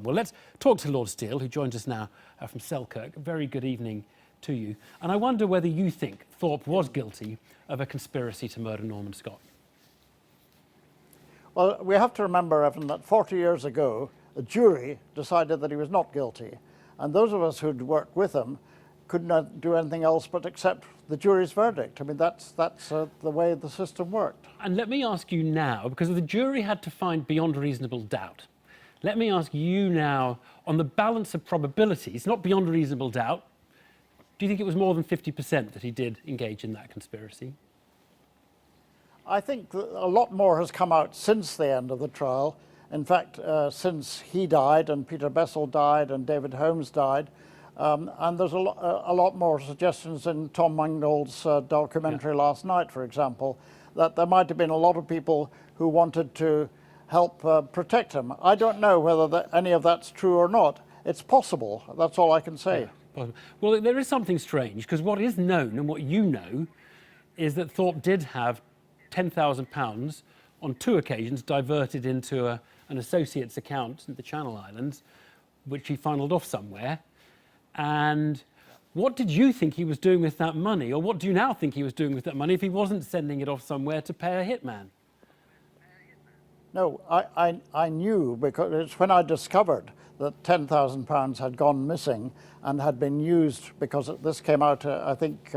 Well, let's talk to Lord Steele, who joins us now from Selkirk. Very good evening to you. And I wonder whether you think Thorpe was guilty of a conspiracy to murder Norman Scott. Well, we have to remember, Evan, that 40 years ago, a jury decided that he was not guilty. And those of us who'd worked with him could not do anything else but accept the jury's verdict. I mean, that's the way the system worked. And let me ask you now, because the jury had to find beyond reasonable doubt. Let me ask you now, on the balance of probabilities, not beyond reasonable doubt, do you think it was more than 50% that he did engage in that conspiracy? I think that a lot more has come out since the end of the trial. In fact, since he died and Peter Bessel died and David Holmes died, and there's a lot more suggestions in Tom Mangold's documentary last night, for example, that there might have been a lot of people who wanted to help protect him. I don't know whether any of that's true or not. It's possible. That's all I can say. Yeah, well, there is something strange, because what is known and what you know is that Thorpe did have £10,000 on 2 occasions diverted into an associate's account in the Channel Islands, which he funneled off somewhere. And what did you think he was doing with that money? Or what do you now think he was doing with that money if he wasn't sending it off somewhere to pay a hitman? No, I knew, because it's when I discovered that £10,000 had gone missing and had been used, because this came out, I think,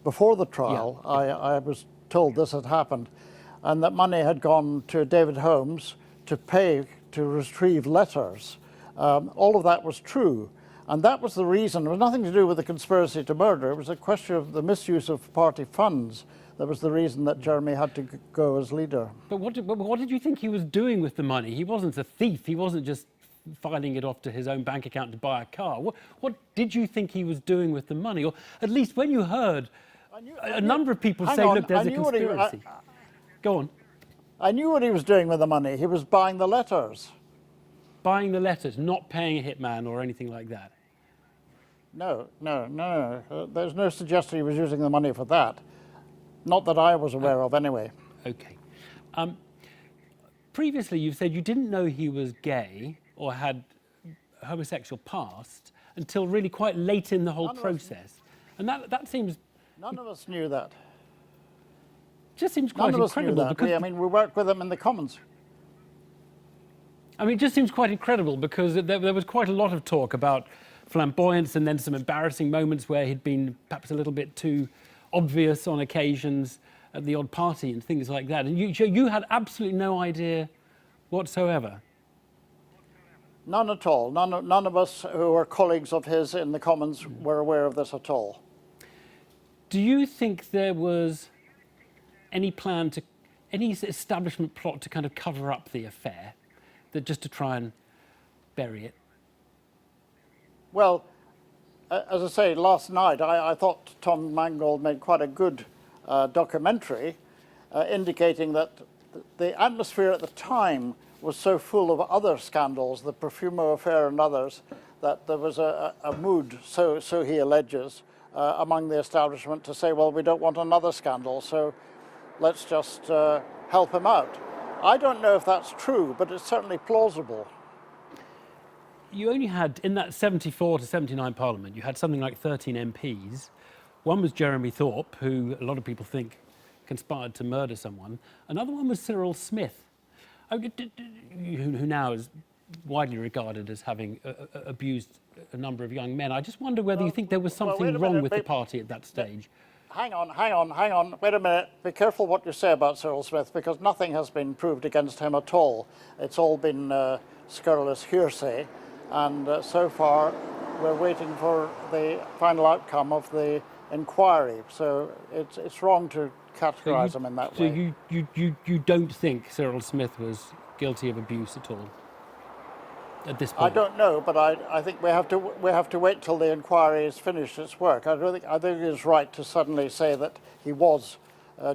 before the trial. Yeah. I was told this had happened, and that money had gone to David Holmes to retrieve letters. All of that was true. And that was the reason. It was nothing to do with the conspiracy to murder. It was a question of the misuse of party funds. That was the reason that Jeremy had to go as leader. But what did you think he was doing with the money? He wasn't a thief. He wasn't just filing it off to his own bank account to buy a car. What did you think he was doing with the money? Or at least when you heard a number of people say, look, there's a conspiracy. Go on. I knew what he was doing with the money. He was buying the letters. Buying the letters, not paying a hitman or anything like that? No. There's no suggestion he was using the money for that. Not that I was aware of, anyway. Okay. Previously, you've said you didn't know he was gay or had a homosexual past until really quite late in the whole process. And that seems... None of us knew that. Just seems quite incredible. Because I mean, we worked with him in the Commons. I mean, it just seems quite incredible, because there was quite a lot of talk about flamboyance and then some embarrassing moments where he'd been perhaps a little bit too obvious on occasions at the odd party and things like that. And you had absolutely no idea whatsoever? None at all. None of us who were colleagues of his in the Commons were aware of this at all. Do you think there was any plan to, any establishment plot to kind of cover up the affair, that just to try and bury it? Well, as I say, last night I thought Tom Mangold made quite a good documentary indicating that the atmosphere at the time was so full of other scandals, the Profumo affair and others, that there was a mood, so he alleges, among the establishment to say, well, we don't want another scandal, so let's just help him out. I don't know if that's true, but it's certainly plausible. You only had, in that 74 to 79 Parliament, you had something like 13 MPs. One was Jeremy Thorpe, who a lot of people think conspired to murder someone. Another one was Cyril Smith, who now is widely regarded as having abused a number of young men. I just wonder whether you think there was something wrong with the party at that stage. Hang on, wait a minute. Be careful what you say about Cyril Smith, because nothing has been proved against him at all. It's all been scurrilous hearsay. And so far, we're waiting for the final outcome of the inquiry. So it's wrong to categorise him in that way. So you don't think Cyril Smith was guilty of abuse at all at this point? I don't know, but I think we have to wait till the inquiry has finished its work. I think it's right to suddenly say that he was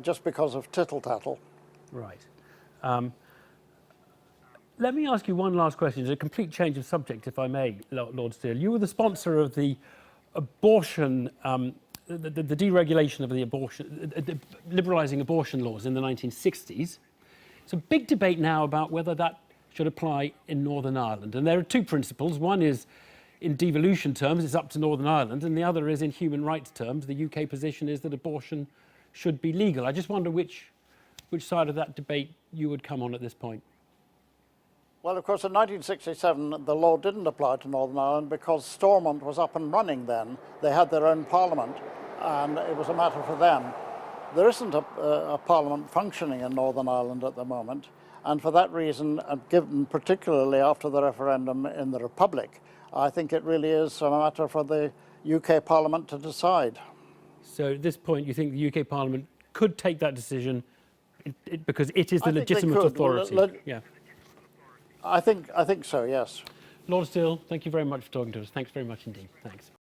just because of tittle-tattle. Right. Let me ask you one last question. It's a complete change of subject, if I may, Lord Steele. You were the sponsor of the abortion, the deregulation of the abortion, liberalising abortion laws in the 1960s. It's a big debate now about whether that should apply in Northern Ireland. And there are two principles. One is in devolution terms, it's up to Northern Ireland, and the other is in human rights terms. The UK position is that abortion should be legal. I just wonder which side of that debate you would come on at this point. Well, of course, in 1967, the law didn't apply to Northern Ireland because Stormont was up and running then. They had their own parliament, and it was a matter for them. There isn't a parliament functioning in Northern Ireland at the moment, and for that reason, given particularly after the referendum in the Republic, I think it really is a matter for the UK Parliament to decide. So at this point, you think the UK Parliament could take that decision because it is the legitimate authority? Yeah. I think so, yes. Lord Steele, thank you very much for talking to us. Thanks very much indeed. Thanks.